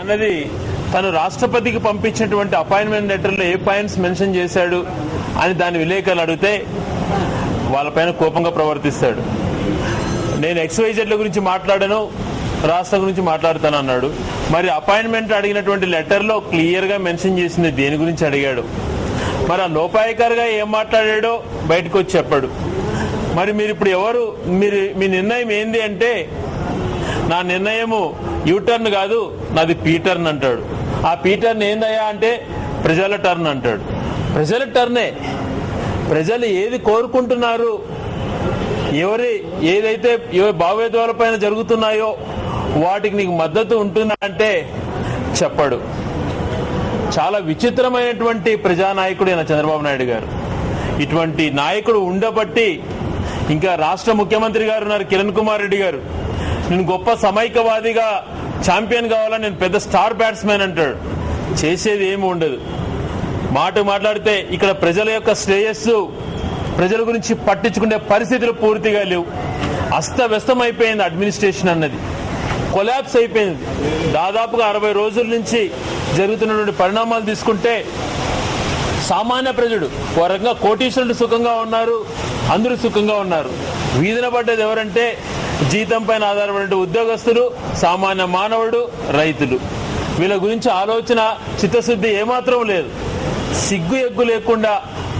అన్నది తను రాష్ట్రపతికి పంపించినటువంటి అపాయింట్మెంట్ లెటర్లో ఏ పాయింట్స్ మెన్షన్ చేశాడు అని దాని విలేకరులు అడిగితే వాళ్ళపైన కోపంగా ప్రవర్తిస్తాడు. నేను XYZల గురించి మాట్లాడాను, రాష్ట్రం గురించి మాట్లాడుతాను అన్నాడు. మరి అపాయింట్మెంట్ అడిగినటువంటి లెటర్లో క్లియర్గా మెన్షన్ చేసింది దేని గురించి అడిగాడు. మరి ఆ లోపాయకారిగా ఏం మాట్లాడాడో బయటకు వచ్చి చెప్పాడు. మరి మీరు ఇప్పుడు ఎవరు, మీ నిర్ణయం ఏంది అంటే, నా నిర్ణయము యూటర్న్ కాదు, నాది పీటర్న్ అంటాడు. ఆ పీటర్న్ ఏందయ్యా అంటే ప్రజల టర్న్ అంటాడు. ప్రజల టర్నే, ప్రజలు ఏది కోరుకుంటున్నారు, ఏదైతే భావోద్వేగాల పైన జరుగుతున్నాయో వాటికి నీకు మద్దతు ఉంటుందా అంటే చెప్పాడు. చాలా విచిత్రమైనటువంటి ప్రజానాయకుడు ఈయన చంద్రబాబు నాయుడు గారు. ఇటువంటి నాయకుడు ఉండబట్టి ఇంకా రాష్ట్ర ముఖ్యమంత్రి గారు ఉన్నారు కిరణ్ కుమార్ రెడ్డి గారు, నేను గొప్ప సమైక్యవాదిగా ఛాంపియన్ కావాలని, నేను పెద్ద స్టార్ బ్యాట్స్మెన్ అంటాడు. చేసేది ఏమి ఉండదు. మాట్లాడితే ఇక్కడ ప్రజల యొక్క శ్రేయస్సు, ప్రజల గురించి పట్టించుకునే పరిస్థితులు పూర్తిగా లేవు. అస్తవ్యస్తం అయిపోయింది. అడ్మినిస్ట్రేషన్ అన్నది కొలాప్స్ అయిపోయింది. దాదాపుగా 60 రోజుల నుంచి జరుగుతున్నటువంటి పరిణామాలు తీసుకుంటే సామాన్య ప్రజలు ఓ రకంగా కోటీశ్వరులు సుఖంగా ఉన్నారు, అందరూ సుఖంగా ఉన్నారు. వీధిన పడ్డది ఎవరంటే జీతం పైన ఆధారపడే ఉద్యోగస్తులు, సామాన్య మానవుడు, రైతులు. వీళ్ళ గురించి ఆలోచన, చిత్తశుద్ధి ఏమాత్రం లేదు. సిగ్గు ఎగ్గు లేకుండా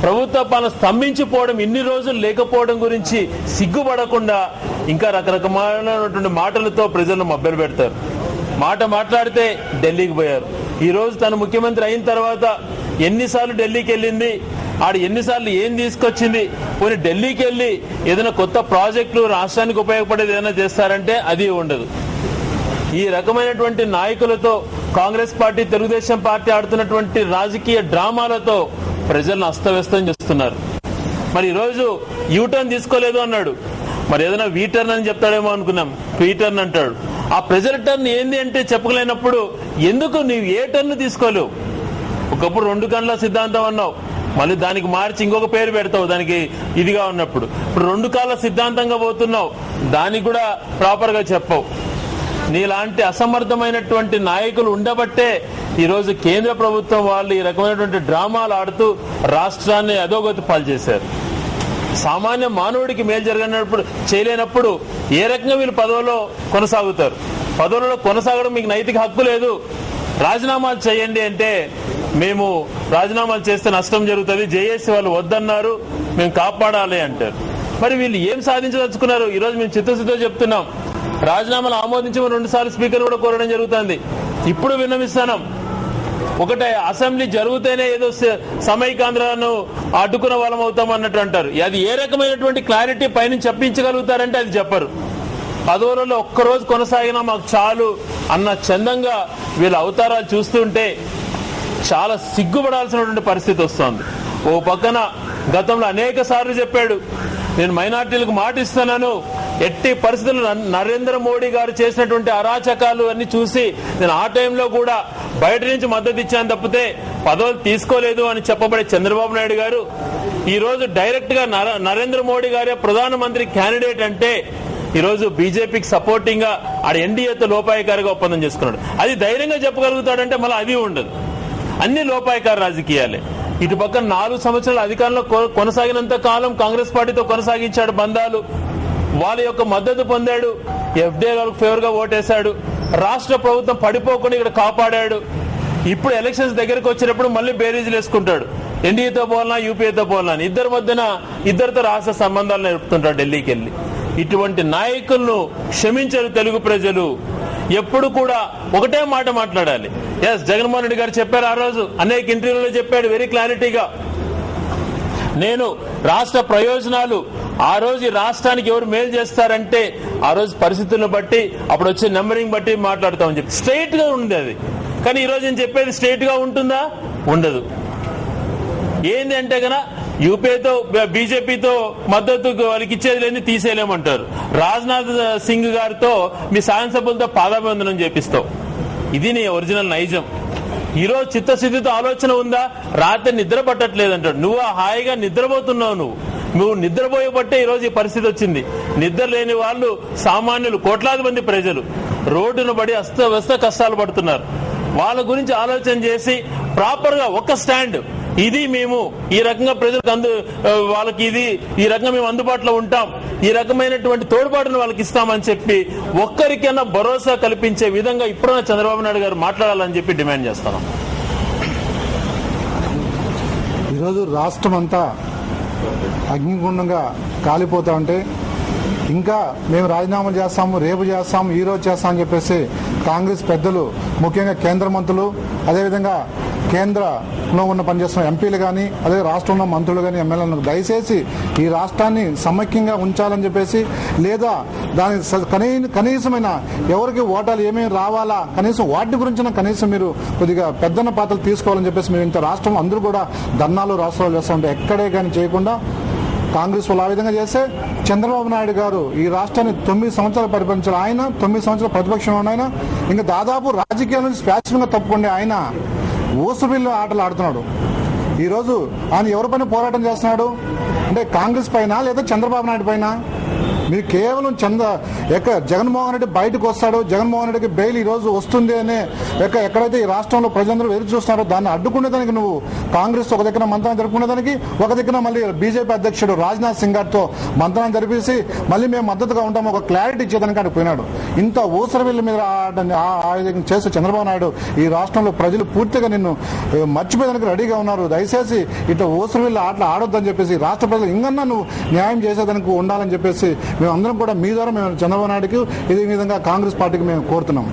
ప్రభుత్వ పాలన స్తంభించిపోవడం, ఇన్ని రోజులు లేకపోవడం గురించి సిగ్గుపడకుండా ఇంకా రకరకమైనటువంటి మాటలతో ప్రజలను మభ్యలు పెడతారు. మాట్లాడితే ఢిల్లీకి పోయారు. ఈ రోజు తను ముఖ్యమంత్రి అయిన తర్వాత ఎన్నిసార్లు ఢిల్లీకి వెళ్ళింది, ఎన్నిసార్లు ఏం తీసుకొచ్చింది, పోనీ ఢిల్లీకి వెళ్ళి ఏదైనా కొత్త ప్రాజెక్టులు రాష్ట్రానికి ఉపయోగపడేది ఏదైనా చేస్తారంటే అది ఉండదు. ఈ రకమైనటువంటి నాయకులతో కాంగ్రెస్ పార్టీ, తెలుగుదేశం పార్టీ ఆడుతున్నటువంటి రాజకీయ డ్రామాలతో ప్రజలను అస్తవ్యస్తం చేస్తున్నారు. మరి ఈరోజు యూటర్న్ తీసుకోలేదు అన్నాడు. మరి ఏదైనా వీటర్న్ అని చెప్తాడేమో అనుకున్నాం, పీటర్న్ అంటాడు. ఆ ప్రజల టర్న్ ఏంది అంటే చెప్పలేనప్పుడు ఎందుకు నీవు ఏ టర్న్ తీసుకోలేవు? ఒకప్పుడు 2 గంటల సిద్ధాంతం అన్నావు, మళ్ళీ దానికి మార్చి ఇంకొక పేరు పెడతావు దానికి ఇదిగా ఉన్నప్పుడు. ఇప్పుడు 2 కాళ్ళ సిద్ధాంతంగా పోతున్నావు, దానికి కూడా ప్రాపర్ గా చెప్పవు. నీలాంటి అసమర్థమైనటువంటి నాయకులు ఉండబట్టే ఈరోజు కేంద్ర ప్రభుత్వం వాళ్ళు ఈ రకమైనటువంటి డ్రామాలు ఆడుతూ రాష్ట్రాన్ని అధోగతి పాలు చేశారు. సామాన్య మానవుడికి మేలు జరగనప్పుడు, చేయలేనప్పుడు ఏ రకంగా వీళ్ళు పదవిలో కొనసాగుతారు? పదవులలో కొనసాగడం మీకు నైతిక హక్కు లేదు, రాజీనామాలు చేయండి అంటే మేము రాజీనామాలు చేస్తే నష్టం జరుగుతుంది, జేఏసీ వాళ్ళు వద్దన్నారు, మేము కాపాడాలి అంటారు. మరి వీళ్ళు ఏం సాధించదలుచుకున్నారు? ఈరోజు మేము చిత్తశుద్ధితో చెప్తున్నాం. రాజీనామాలు ఆమోదించి 2 సార్లు స్పీకర్ కూడా కోరడం జరుగుతుంది. ఇప్పుడు విన్నవిస్తున్నాం, ఒకటే అసెంబ్లీ జరిగితేనే ఏదో సమైకాంధ్రను అడ్డుకున్న వాళ్ళం అవుతాం అన్నట్టు అంటారు. అది ఏ రకమైనటువంటి క్లారిటీ పైన చెప్పించగలుగుతారంటే అది చెప్పరు. పదవులలో ఒక్కరోజు కొనసాగినా మాకు చాలు అన్న చందంగా వీళ్ళ అవతారాలు చూస్తుంటే చాలా సిగ్గుపడాల్సినటువంటి పరిస్థితి వస్తుంది. ఓ పక్కన గతంలో అనేక సార్లు చెప్పాడు, నేను మైనార్టీలకు మాట ఇస్తున్నాను, ఎట్టి పరిస్థితుల్లో నరేంద్ర మోడీ గారు చేసినటువంటి అరాచకాలు అన్ని చూసి నేను ఆ టైంలో కూడా బయట నుంచి మద్దతు ఇచ్చాను తప్పితే పదవులు తీసుకోలేదు అని చెప్పబడే చంద్రబాబు నాయుడు గారు ఈ రోజు డైరెక్ట్ గా నరేంద్ర మోడీ గారే ప్రధానమంత్రి క్యాండిడేట్ అంటే ఈరోజు బీజేపీకి సపోర్టింగ్ గా ఆడ ఎన్డీఏతో లోపాయకారిగా ఒప్పందం చేసుకున్నాడు. అది ధైర్యంగా చెప్పగలుగుతాడంటే మళ్ళీ అది ఉండదు. అన్ని లోపాయకార రాజకీయాలే. ఇటు పక్కన 4 సంవత్సరాల అధికారంలో కొనసాగినంత కాలం కాంగ్రెస్ పార్టీతో కొనసాగించాడు బంధాలు, వాళ్ళ యొక్క మద్దతు పొందాడు, ఎఫ్డీఏ వాళ్ళకి ఫేవర్ గా ఓటేశాడు, రాష్ట్ర ప్రభుత్వం పడిపోకుండా ఇక్కడ కాపాడాడు. ఇప్పుడు ఎలక్షన్స్ దగ్గరకు వచ్చినప్పుడు మళ్ళీ బేరీజులు వేసుకుంటాడు, ఎన్డీఏతో పోలనా యూపీఏతో పోలనా, ఇద్దరితో రాష్ట్ర సంబంధాలు నేర్పుతుంటాడు ఢిల్లీకి వెళ్ళి. ఇటువంటి నాయకులను క్షమించరు తెలుగు ప్రజలు. ఎప్పుడు కూడా ఒకటే మాట మాట్లాడాలి. జగన్మోహన్ రెడ్డి గారు చెప్పారు, ఆ రోజు అనేక ఇంటర్వ్యూలో చెప్పాడు వెరీ క్లారిటీగా, నేను రాష్ట్ర ప్రయోజనాలు, ఆ రోజు ఈ రాష్ట్రానికి ఎవరు మేలు చేస్తారంటే ఆ రోజు పరిస్థితులను బట్టి, అప్పుడు వచ్చే నెంబరింగ్ బట్టి మాట్లాడతామని చెప్పి స్ట్రైట్ గా ఉంది అది. కానీ ఈ రోజు నేను చెప్పేది స్ట్రైట్ గా ఉంటుందా? ఉండదు. ఏంది అంటే కనుక యూపీఏతో బీజేపీతో మద్దతు వాళ్ళకి ఇచ్చేది లేని తీసేయలేమంటారు. రాజ్నాథ్ సింగ్ గారితో మీ శాసనసభ్యులతో పాదాభివందనం చేపిస్తావు. ఇది నీ ఒరిజినల్ నైజం. ఈరోజు చిత్తశుద్ధితో ఆలోచన ఉందా? రాత్రి నిద్ర పట్టట్లేదంటాడు. నువ్వు హాయిగా నిద్రపోతున్నావు. నువ్వు నిద్రపోయేబట్టే ఈరోజు ఈ పరిస్థితి వచ్చింది. నిద్ర లేని వాళ్ళు సామాన్యులు, కోట్లాది మంది ప్రజలు రోడ్డును పడి అస్తవ్యస్త కష్టాలు పడుతున్నారు. వాళ్ళ గురించి ఆలోచన చేసి ప్రాపర్ గా ఒక స్టాండ్, ఇది మేము ఈ రకంగా ప్రజలకు వాళ్ళకి ఈ రకంగా మేము అందుబాటులో ఉంటాం, ఈ రకమైనటువంటి తోడ్పాటును వాళ్ళకి ఇస్తామని చెప్పి ఒక్కరికైనా భరోసా కల్పించే విధంగా ఇప్పుడున్న చంద్రబాబు నాయుడు గారు మాట్లాడాలని చెప్పి డిమాండ్ చేస్తున్నాం. ఈరోజు రాష్ట్రం అంతా అగ్నిగుండంగా కాలిపోతా ఉంటే ఇంకా మేము రాజీనామా చేస్తాము, రేపు చేస్తాము, ఈ రోజు చేస్తామని చెప్పేసి కాంగ్రెస్ పెద్దలు, ముఖ్యంగా కేంద్ర మంత్రులు, అదేవిధంగా కేంద్రంలో ఉన్న పనిచేస్తున్న ఎంపీలు కానీ, అదే రాష్ట్రంలో మంత్రులు కానీ, ఎమ్మెల్యేలను దయచేసి ఈ రాష్ట్రాన్ని సమైక్యంగా ఉంచాలని చెప్పేసి, లేదా దాని కనీసమైన ఎవరికి ఓటాలు ఏమేమి రావాలా కనీసం వాటి గురించిన కనీసం మీరు కొద్దిగా పెద్దన్న పాత్రలు తీసుకోవాలని చెప్పేసి మేము ఇంత రాష్ట్రం అందరూ కూడా ధర్నాలు రాష్ట్రాలు చేస్తూ ఉంటే ఎక్కడే కానీ చేయకుండా కాంగ్రెస్ వాళ్ళు ఆ విధంగా చేస్తే చంద్రబాబు నాయుడు గారు ఈ రాష్ట్రాన్ని 9 సంవత్సరాలు పరిపాలించారు. ఆయన 9 సంవత్సరాల ప్రతిపక్షంలో ఉన్న ఆయన ఇంకా దాదాపు రాజకీయాల నుంచి శాశ్వతంగా తప్పుకుండే ఆయన ఊసబిల్లు ఆటలు ఆడుతున్నాడు. ఈరోజు ఆయన ఎవరిపైన పోరాటం చేస్తున్నాడు అంటే కాంగ్రెస్ పైన లేదా చంద్రబాబు నాయుడు పైన? మీరు కేవలం జగన్మోహన్ రెడ్డి బయటకు వస్తాడు, జగన్మోహన్ రెడ్డికి బెయిల్ ఈ రోజు వస్తుంది అనే ఎక్కడైతే ఈ రాష్ట్రంలో ప్రజలందరూ ఎదురు చూస్తున్నారో దాన్ని అడ్డుకునేదానికి నువ్వు కాంగ్రెస్ ఒక దగ్గర మంత్రాన్ని జరుపుకునేదానికి, ఒక దగ్గర మళ్ళీ బీజేపీ అధ్యక్షుడు రాజ్నాథ్ సింగ్ గారితో మంత్రాన్ని జరిపేసి మళ్ళీ మేము మద్దతుగా ఉంటాము ఒక క్లారిటీ ఇచ్చేదానికి ఆయన పోయినాడు. ఇంత ఊసరవిల్ల మీద చేసే చంద్రబాబు నాయుడు ఈ రాష్ట్రంలో ప్రజలు పూర్తిగా నిన్ను మర్చిపోయేదానికి రెడీగా ఉన్నారు. దయచేసి ఇట్లా ఊసరవిల్ల ఆటలు ఆడొద్దని చెప్పేసి రాష్ట్ర ప్రజలు ఇంకన్నా నువ్వు న్యాయం చేసేదానికి ఉండాలని చెప్పేసి మేము అందరం కూడా మీ ద్వారా మేము చంద్రబాబు నాయుడుకి ఇదే విధంగా కాంగ్రెస్ పార్టీకి మేము కోరుతున్నాం.